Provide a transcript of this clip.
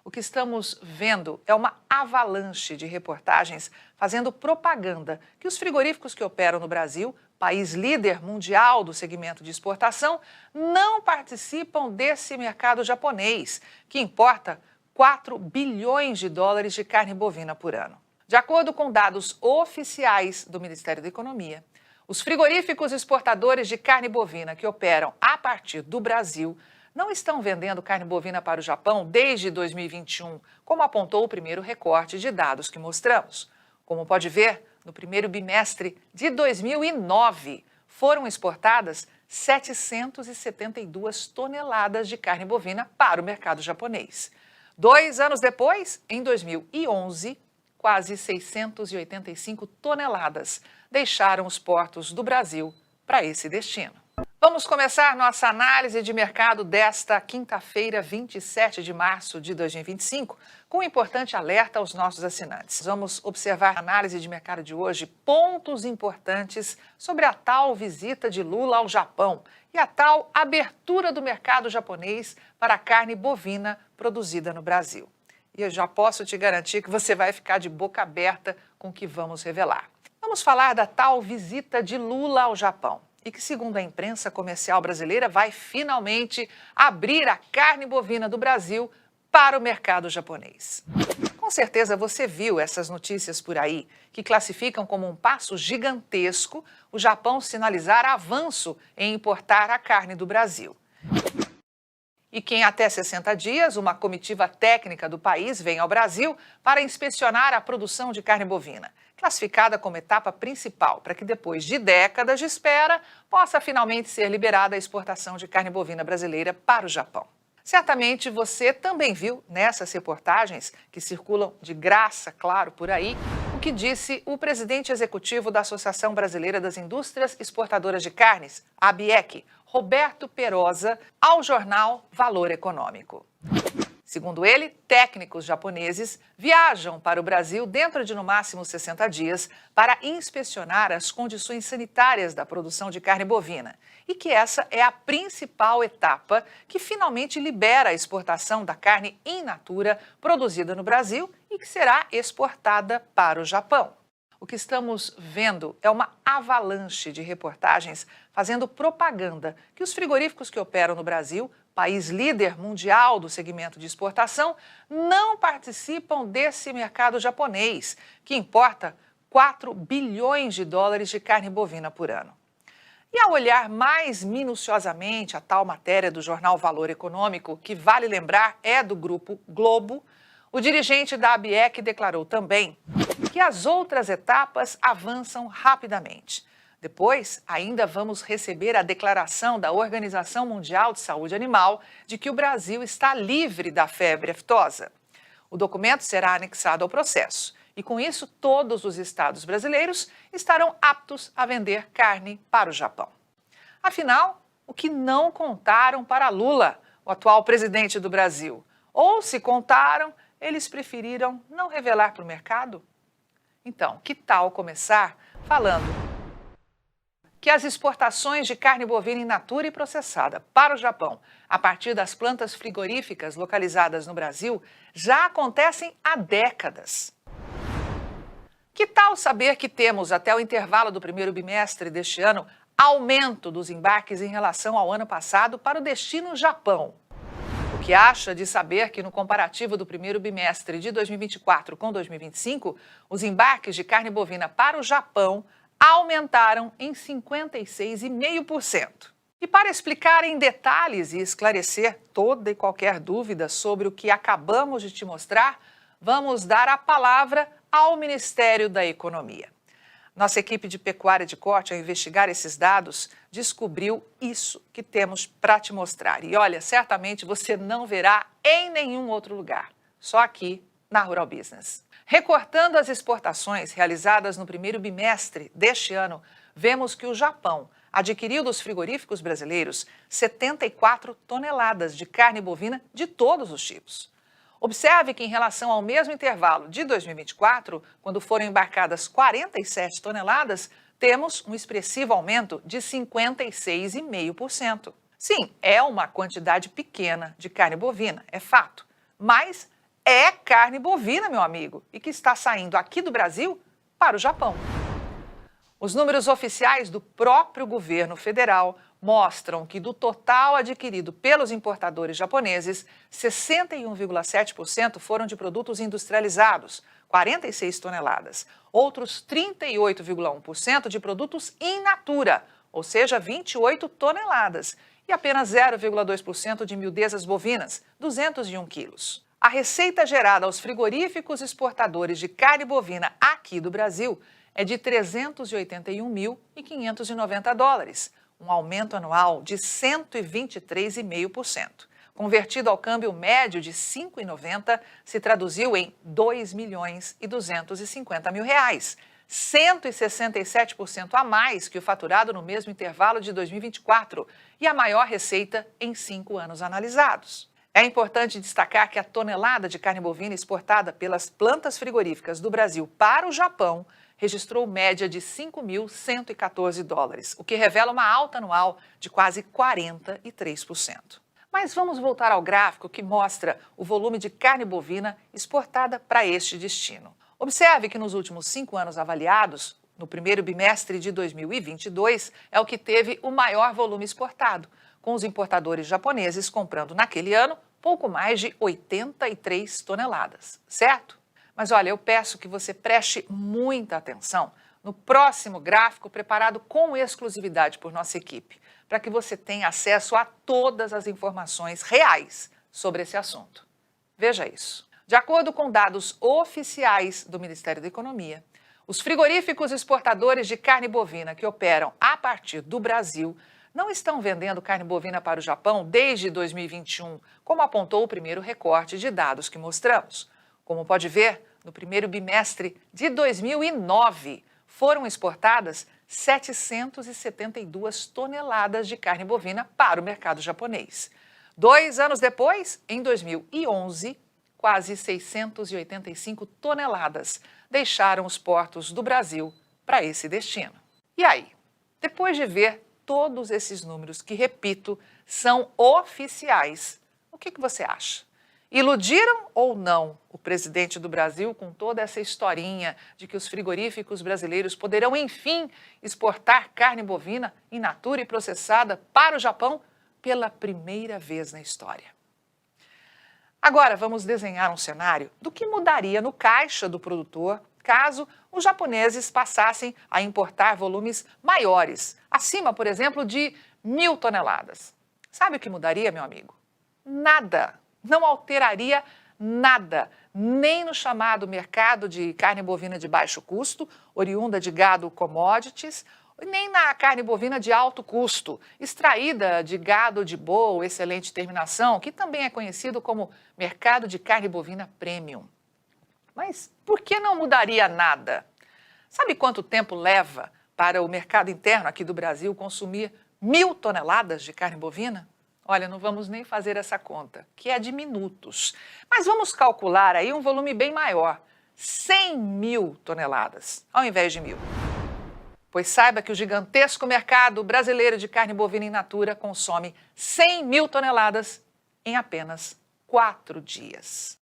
O que estamos vendo é uma avalanche de reportagens fazendo propaganda que os frigoríficos que operam no Brasil, país líder mundial do segmento de exportação, não participam desse mercado japonês, que importa 4 bilhões de dólares de carne bovina por ano. De acordo com dados oficiais do Ministério da Economia, os frigoríficos exportadores de carne bovina que operam a partir do Brasil não estão vendendo carne bovina para o Japão desde 2021, como apontou o primeiro recorte de dados que mostramos. Como pode ver, no primeiro bimestre de 2009, foram exportadas 772 toneladas de carne bovina para o mercado japonês. 2 anos depois, em 2011, quase 685 toneladas deixaram os portos do Brasil para esse destino. Vamos começar nossa análise de mercado desta quinta-feira, 27 de março de 2025, com um importante alerta aos nossos assinantes. Vamos observar na análise de mercado de hoje pontos importantes sobre a tal visita de Lula ao Japão e a tal abertura do mercado japonês para a carne bovina produzida no Brasil. E eu já posso te garantir que você vai ficar de boca aberta com o que vamos revelar. Vamos falar da tal visita de Lula ao Japão e que, segundo a imprensa comercial brasileira, vai finalmente abrir a carne bovina do Brasil para o mercado japonês. Com certeza você viu essas notícias por aí, que classificam como um passo gigantesco o Japão sinalizar avanço em importar a carne do Brasil. E que em até 60 dias, uma comitiva técnica do país vem ao Brasil para inspecionar a produção de carne bovina, classificada como etapa principal para que depois de décadas de espera, possa finalmente ser liberada a exportação de carne bovina brasileira para o Japão. Certamente você também viu nessas reportagens, que circulam de graça, claro, por aí, o que disse o presidente executivo da Associação Brasileira das Indústrias Exportadoras de Carnes, a ABIEC, Roberto Perosa, ao jornal Valor Econômico. Segundo ele, técnicos japoneses viajam para o Brasil dentro de no máximo 60 dias para inspecionar as condições sanitárias da produção de carne bovina e que essa é a principal etapa que finalmente libera a exportação da carne in natura produzida no Brasil e que será exportada para o Japão. O que estamos vendo é uma avalanche de reportagens fazendo propaganda que os frigoríficos que operam no Brasil, país líder mundial do segmento de exportação, não participam desse mercado japonês, que importa 4 bilhões de dólares de carne bovina por ano. E ao olhar mais minuciosamente a tal matéria do jornal Valor Econômico, que vale lembrar é do Grupo Globo, o dirigente da ABIEC declarou também que as outras etapas avançam rapidamente. Depois, ainda vamos receber a declaração da Organização Mundial de Saúde Animal de que o Brasil está livre da febre aftosa. O documento será anexado ao processo e, com isso, todos os estados brasileiros estarão aptos a vender carne para o Japão. Afinal, o que não contaram para Lula, o atual presidente do Brasil? Ou, se contaram, eles preferiram não revelar para o mercado? Então, que tal começar falando que as exportações de carne bovina in natura e processada para o Japão, a partir das plantas frigoríficas localizadas no Brasil, já acontecem há décadas. Que tal saber que temos, até o intervalo do primeiro bimestre deste ano, aumento dos embarques em relação ao ano passado para o destino Japão? O que acha de saber que, no comparativo do primeiro bimestre de 2024 com 2025, os embarques de carne bovina para o Japão aumentaram em 56,5%. E para explicar em detalhes e esclarecer toda e qualquer dúvida sobre o que acabamos de te mostrar, vamos dar a palavra ao Ministério da Economia. Nossa equipe de pecuária de corte, ao investigar esses dados, descobriu isso que temos para te mostrar. E olha, certamente você não verá em nenhum outro lugar, só aqui na Rural Business. Recortando as exportações realizadas no primeiro bimestre deste ano, vemos que o Japão adquiriu dos frigoríficos brasileiros 74 toneladas de carne bovina de todos os tipos. Observe que, em relação ao mesmo intervalo de 2024, quando foram embarcadas 47 toneladas, temos um expressivo aumento de 56,5%. Sim, é uma quantidade pequena de carne bovina, é fato, mas é carne bovina, meu amigo, e que está saindo aqui do Brasil para o Japão. Os números oficiais do próprio governo federal mostram que do total adquirido pelos importadores japoneses, 61,7% foram de produtos industrializados, 46 toneladas. Outros 38,1% de produtos in natura, ou seja, 28 toneladas. E apenas 0,2% de miudezas bovinas, 201 quilos. A receita gerada aos frigoríficos exportadores de carne bovina aqui do Brasil é de 381.590 dólares, um aumento anual de 123,5%. Convertido ao câmbio médio de R$ 5,90, se traduziu em R$ 2.250.000, 167% a mais que o faturado no mesmo intervalo de 2024 e a maior receita em 5 anos analisados. É importante destacar que a tonelada de carne bovina exportada pelas plantas frigoríficas do Brasil para o Japão registrou média de 5.114 dólares, o que revela uma alta anual de quase 43%. Mas vamos voltar ao gráfico que mostra o volume de carne bovina exportada para este destino. Observe que nos últimos 5 anos avaliados, no primeiro bimestre de 2022, é o que teve o maior volume exportado, com os importadores japoneses comprando naquele ano pouco mais de 83 toneladas, certo? Mas olha, eu peço que você preste muita atenção no próximo gráfico preparado com exclusividade por nossa equipe, para que você tenha acesso a todas as informações reais sobre esse assunto. Veja isso. De acordo com dados oficiais do Ministério da Economia, os frigoríficos exportadores de carne bovina que operam a partir do Brasil não estão vendendo carne bovina para o Japão desde 2021, como apontou o primeiro recorte de dados que mostramos. Como pode ver, no primeiro bimestre de 2009, foram exportadas 772 toneladas de carne bovina para o mercado japonês. 2 anos depois, em 2011, quase 685 toneladas deixaram os portos do Brasil para esse destino. E aí, depois de ver todos esses números que, repito, são oficiais, o que você acha? Iludiram ou não o presidente do Brasil com toda essa historinha de que os frigoríficos brasileiros poderão, enfim, exportar carne bovina in natura e processada para o Japão pela primeira vez na história? Agora vamos desenhar um cenário do que mudaria no caixa do produtor caso os japoneses passassem a importar volumes maiores, acima, por exemplo, de 1.000 toneladas. Sabe o que mudaria, meu amigo? Nada. Não alteraria nada, nem no chamado mercado de carne bovina de baixo custo, oriunda de gado commodities, nem na carne bovina de alto custo, extraída de gado de boa ou excelente terminação, que também é conhecido como mercado de carne bovina premium. Mas por que não mudaria nada? Sabe quanto tempo leva para o mercado interno aqui do Brasil consumir 1.000 toneladas de carne bovina? Olha, não vamos nem fazer essa conta, que é de minutos. Mas vamos calcular aí um volume bem maior, 100.000 toneladas, ao invés de 1.000. Pois saiba que o gigantesco mercado brasileiro de carne bovina in natura consome 100.000 toneladas em apenas 4 dias.